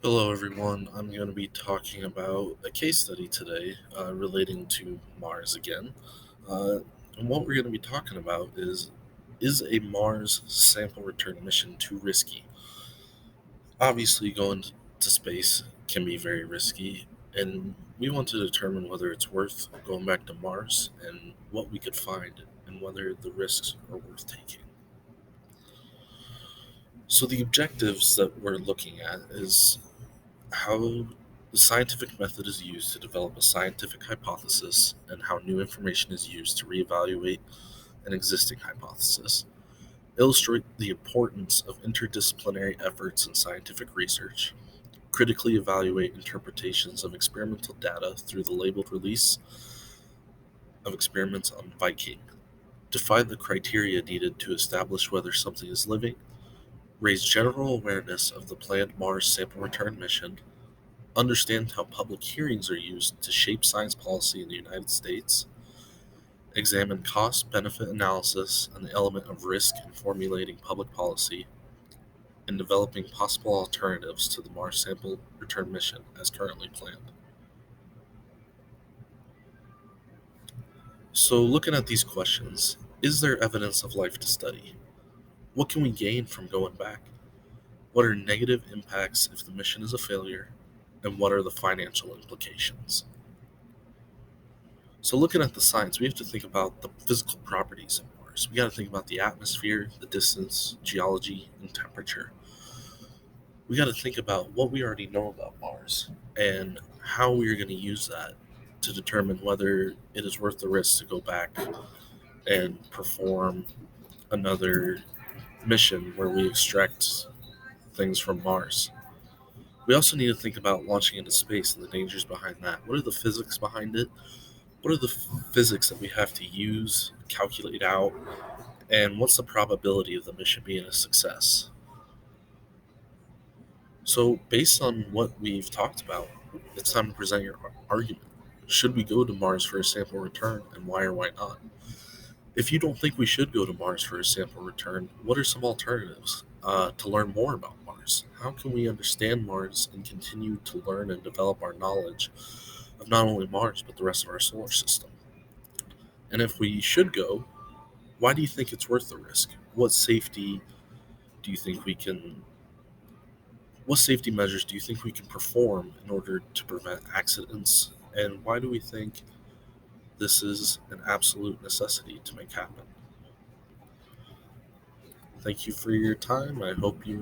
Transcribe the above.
Hello, everyone. I'm going to be talking about a case study today relating to Mars again. Uh, and what we're going to be talking about is a Mars sample return mission too risky? Obviously, going to space can be very risky, and we want to determine whether it's worth going back to Mars and what we could find and whether the risks are worth taking. So, the objectives that we're looking at is how the scientific method is used to develop a scientific hypothesis and how new information is used to reevaluate an existing hypothesis, illustrate the importance of interdisciplinary efforts in scientific research, critically evaluate interpretations of experimental data through the labeled release of experiments on Viking, define the criteria needed to establish whether something is living, raise general awareness of the planned Mars sample return mission, understand how public hearings are used to shape science policy in the United States, examine cost benefit analysis and the element of risk in formulating public policy, and developing possible alternatives to the Mars sample return mission as currently planned. So, looking at these questions, is there evidence of life to study? What can we gain from going back? What are negative impacts if the mission is a failure? And what are the financial implications? So, looking at the science, we have to think about the physical properties of Mars. We got to think about the atmosphere, the distance, geology, and temperature. We got to think about what we already know about Mars and how we are going to use that to determine whether it is worth the risk to go back and perform another mission where we extract things from Mars. We also need to think about launching into space and the dangers behind that. What are the physics behind it? What are the physics that we have to use, calculate out, and what's the probability of the mission being a success? So, based on what we've talked about, it's time to present your argument. Should we go to Mars for a sample return, and why or why not? If you don't think we should go to Mars for a sample return, what are some alternatives to learn more about Mars? How can we understand Mars and continue to learn and develop our knowledge of not only Mars, but the rest of our solar system? And if we should go, why do you think it's worth the risk? Do you think we can what safety measures do you think we can perform in order to prevent accidents? And why do we think this is an absolute necessity to make happen? Thank you for your time. I hope you